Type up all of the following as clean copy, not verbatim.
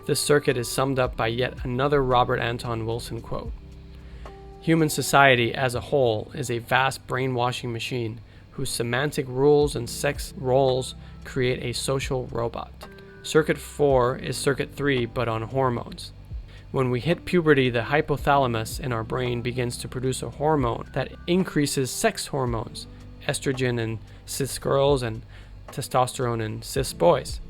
This circuit is summed up by yet another Robert Anton Wilson quote. Human society as a whole is a vast brainwashing machine whose semantic rules and sex roles create a social robot. Circuit 4 is Circuit 3, but on hormones. When we hit puberty, the hypothalamus in our brain begins to produce a hormone that increases sex hormones, estrogen in cis girls and testosterone in cis boys.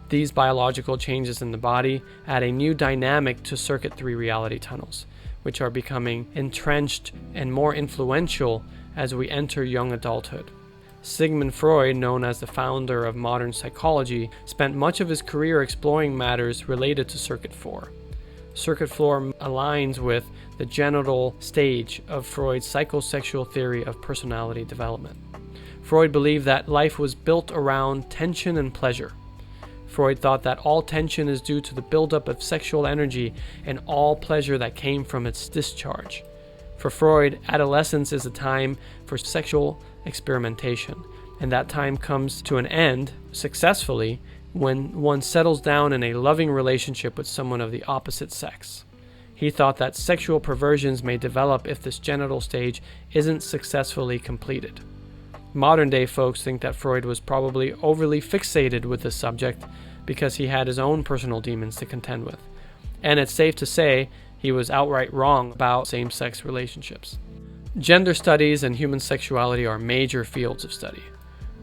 These biological changes in the body add a new dynamic to Circuit 3 reality tunnels, which are becoming entrenched and more influential as we enter young adulthood. Sigmund Freud, known as the founder of modern psychology, spent much of his career exploring matters related to Circuit 4. Circuit 4 aligns with the genital stage of Freud's psychosexual theory of personality development. Freud believed that life was built around tension and pleasure. Freud thought that all tension is due to the buildup of sexual energy and all pleasure that came from its discharge. For Freud, adolescence is a time for sexual experimentation, and that time comes to an end, successfully, when one settles down in a loving relationship with someone of the opposite sex. He thought that sexual perversions may develop if this genital stage isn't successfully completed. Modern-day folks think that Freud was probably overly fixated with this subject because he had his own personal demons to contend with, and it's safe to say he was outright wrong about same-sex relationships. Gender studies and human sexuality are major fields of study.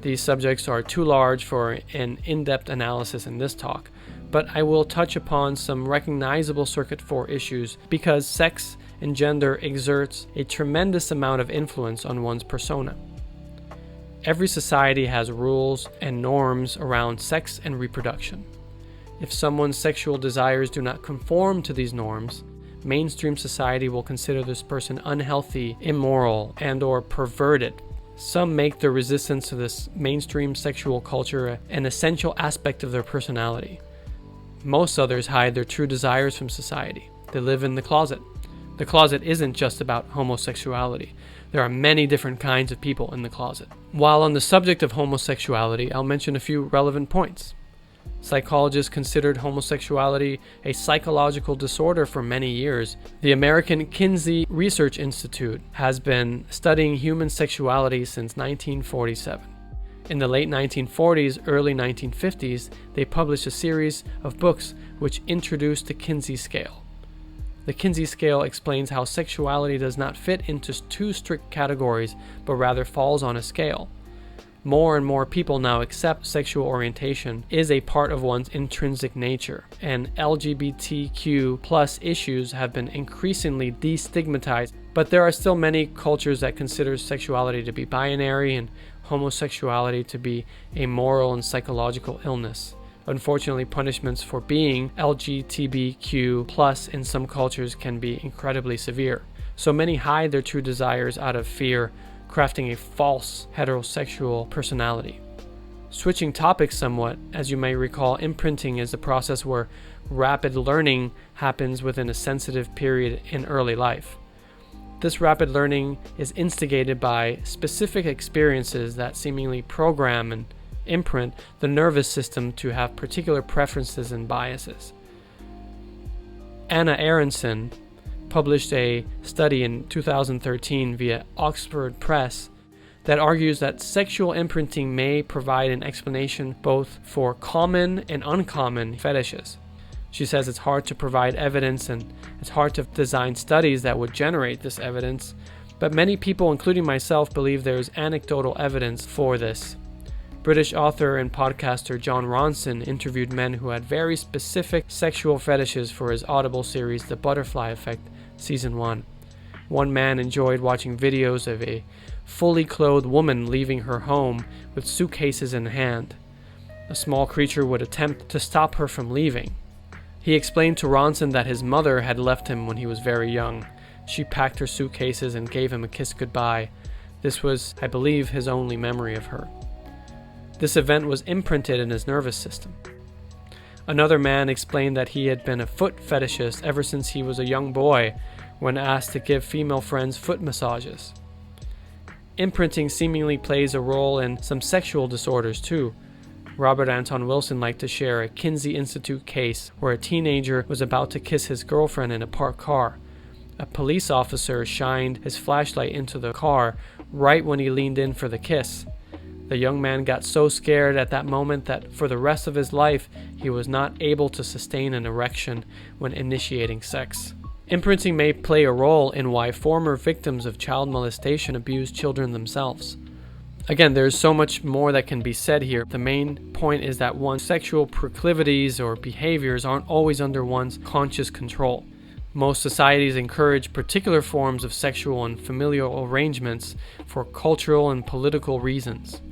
These subjects are too large for an in-depth analysis in this talk, but I will touch upon some recognizable Circuit 4 issues because sex and gender exerts a tremendous amount of influence on one's persona. Every society has rules and norms around sex and reproduction. If someone's sexual desires do not conform to these norms, mainstream society will consider this person unhealthy, immoral, and/or perverted. Some make their resistance to this mainstream sexual culture an essential aspect of their personality. Most others hide their true desires from society. They live in the closet. The closet isn't just about homosexuality. There are many different kinds of people in the closet. While on the subject of homosexuality, I'll mention a few relevant points. Psychologists considered homosexuality a psychological disorder for many years. The American Kinsey Research Institute has been studying human sexuality since 1947. In the late 1940s, early 1950s, they published a series of books which introduced the Kinsey scale. The Kinsey scale explains how sexuality does not fit into two strict categories, but rather falls on a scale. More and more people now accept sexual orientation is a part of one's intrinsic nature, and LGBTQ plus issues have been increasingly destigmatized, but there are still many cultures that consider sexuality to be binary and homosexuality to be a moral and psychological illness. Unfortunately, punishments for being LGTBQ plus in some cultures can be incredibly severe. So many hide their true desires out of fear, crafting a false heterosexual personality. Switching topics somewhat, as you may recall, imprinting is the process where rapid learning happens within a sensitive period in early life. This rapid learning is instigated by specific experiences that seemingly program and imprint the nervous system to have particular preferences and biases. Anna Aronson published a study in 2013 via Oxford Press that argues that sexual imprinting may provide an explanation both for common and uncommon fetishes. She says it's hard to provide evidence and it's hard to design studies that would generate this evidence, but many people, including myself, believe there is anecdotal evidence for this. British author and podcaster Jon Ronson interviewed men who had very specific sexual fetishes for his Audible series The Butterfly Effect, Season 1. One man enjoyed watching videos of a fully clothed woman leaving her home with suitcases in hand. A small creature would attempt to stop her from leaving. He explained to Ronson that his mother had left him when he was very young. She packed her suitcases and gave him a kiss goodbye. This was, I believe, his only memory of her. This event was imprinted in his nervous system. Another man explained that he had been a foot fetishist ever since he was a young boy when asked to give female friends foot massages. Imprinting seemingly plays a role in some sexual disorders too. Robert Anton Wilson liked to share a Kinsey Institute case where a teenager was about to kiss his girlfriend in a parked car. A police officer shined his flashlight into the car right when he leaned in for the kiss. The young man got so scared at that moment that for the rest of his life, he was not able to sustain an erection when initiating sex. Imprinting may play a role in why former victims of child molestation abuse children themselves. Again, there's so much more that can be said here. The main point is that one's sexual proclivities or behaviors aren't always under one's conscious control. Most societies encourage particular forms of sexual and familial arrangements for cultural and political reasons.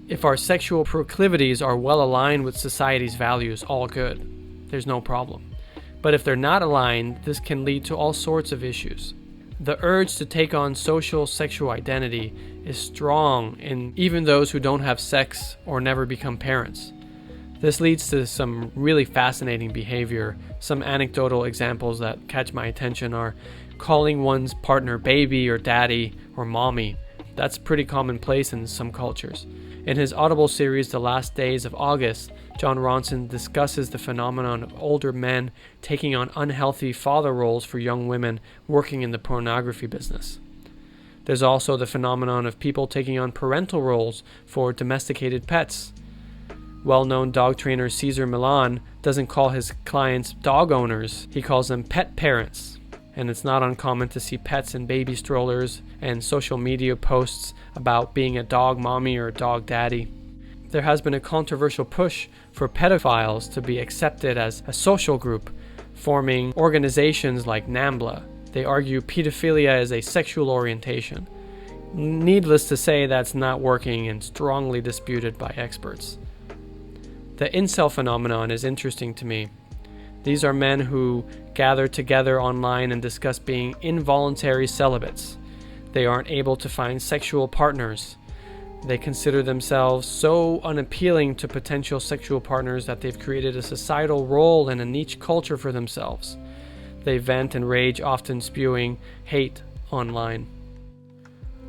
If our sexual proclivities are well aligned with society's values, all good. There's no problem. But if they're not aligned, this can lead to all sorts of issues. The urge to take on social sexual identity is strong in even those who don't have sex or never become parents. This leads to some really fascinating behavior. Some anecdotal examples that catch my attention are calling one's partner baby or daddy or mommy. That's pretty commonplace in some cultures. In his Audible series, The Last Days of August, Jon Ronson discusses the phenomenon of older men taking on unhealthy father roles for young women working in the pornography business. There's also the phenomenon of people taking on parental roles for domesticated pets. Well-known dog trainer Cesar Millan doesn't call his clients dog owners, he calls them pet parents. And it's not uncommon to see pets in baby strollers and social media posts about being a dog mommy or a dog daddy. There has been a controversial push for pedophiles to be accepted as a social group, forming organizations like NAMBLA. They argue pedophilia is a sexual orientation. Needless to say, that's not working and strongly disputed by experts. The incel phenomenon is interesting to me. These are men who gather together online and discuss being involuntary celibates. They aren't able to find sexual partners. They consider themselves so unappealing to potential sexual partners that they've created a societal role and a niche culture for themselves. They vent and rage, often spewing hate online.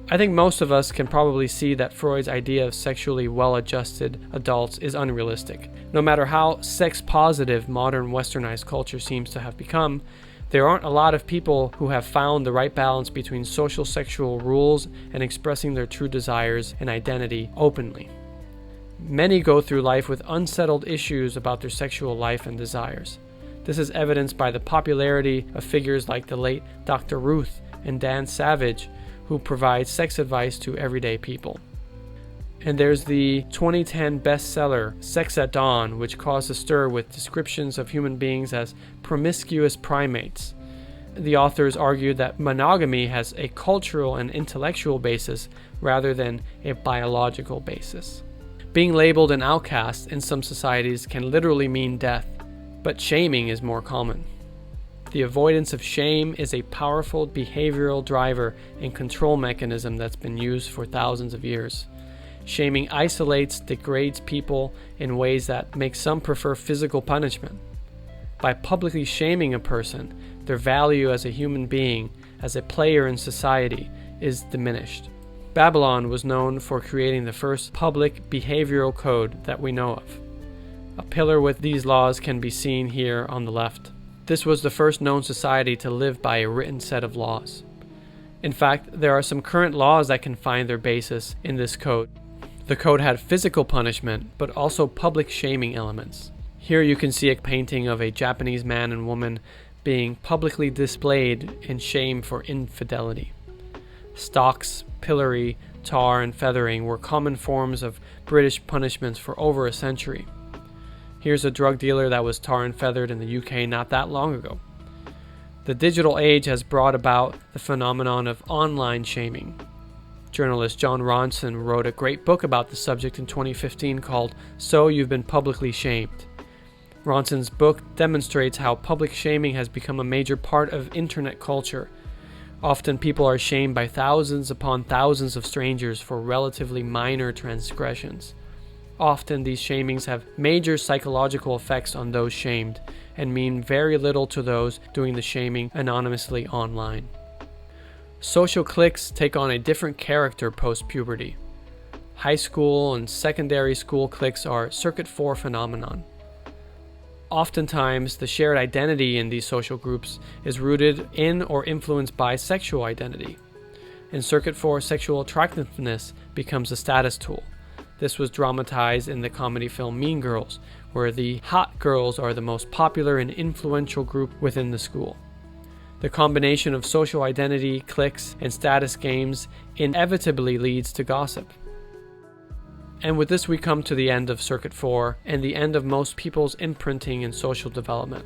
I think most of us can probably see that Freud's idea of sexually well-adjusted adults is unrealistic. No matter how sex-positive modern westernized culture seems to have become, there aren't a lot of people who have found the right balance between social sexual rules and expressing their true desires and identity openly. Many go through life with unsettled issues about their sexual life and desires. This is evidenced by the popularity of figures like the late Dr. Ruth and Dan Savage, who provide sex advice to everyday people. And there's the 2010 bestseller, Sex at Dawn, which caused a stir with descriptions of human beings as promiscuous primates. The authors argued that monogamy has a cultural and intellectual basis rather than a biological basis. Being labeled an outcast in some societies can literally mean death, but shaming is more common. The avoidance of shame is a powerful behavioral driver and control mechanism that's been used for thousands of years. Shaming isolates, degrades people in ways that make some prefer physical punishment. By publicly shaming a person, their value as a human being, as a player in society, is diminished. Babylon was known for creating the first public behavioral code that we know of. A pillar with these laws can be seen here on the left. This was the first known society to live by a written set of laws. In fact, there are some current laws that can find their basis in this code. The code had physical punishment, but also public shaming elements. Here you can see a painting of a Japanese man and woman being publicly displayed in shame for infidelity. Stocks, pillory, tar, and feathering were common forms of British punishments for over a century. Here's a drug dealer that was tar and feathered in the UK not that long ago. The digital age has brought about the phenomenon of online shaming. Journalist Jon Ronson wrote a great book about the subject in 2015 called So You've Been Publicly Shamed. Ronson's book demonstrates how public shaming has become a major part of internet culture. Often people are shamed by thousands upon thousands of strangers for relatively minor transgressions. Often these shamings have major psychological effects on those shamed and mean very little to those doing the shaming anonymously online. Social cliques take on a different character post-puberty. high school and secondary school cliques are circuit 4 phenomenon. Oftentimes, the shared identity in these social groups is rooted in or influenced by sexual identity. In circuit 4, sexual attractiveness becomes a status tool. This was dramatized in the comedy film Mean Girls, where the hot girls are the most popular and influential group within the school. The combination of social identity, cliques, and status games inevitably leads to gossip. And with this we come to the end of Circuit 4 and the end of most people's imprinting and social development.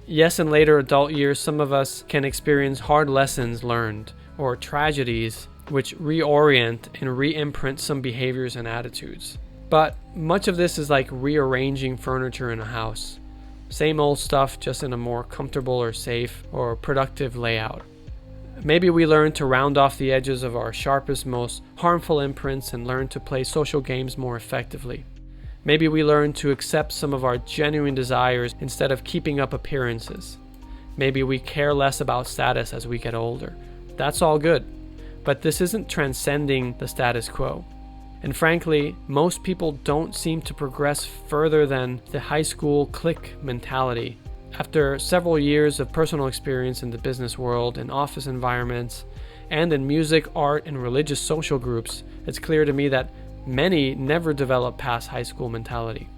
Yes, in later adult years, some of us can experience hard lessons learned or tragedies which reorient and re-imprint some behaviors and attitudes. But much of this is like rearranging furniture in a house. Same old stuff, just in a more comfortable or safe or productive layout. Maybe we learn to round off the edges of our sharpest, most harmful imprints and learn to play social games more effectively. Maybe we learn to accept some of our genuine desires instead of keeping up appearances. Maybe we care less about status as we get older. That's all good, but this isn't transcending the status quo. And frankly, most people don't seem to progress further than the high school clique mentality. After several years of personal experience in the business world, in office environments, and in music, art, and religious social groups, it's clear to me that many never develop past high school mentality.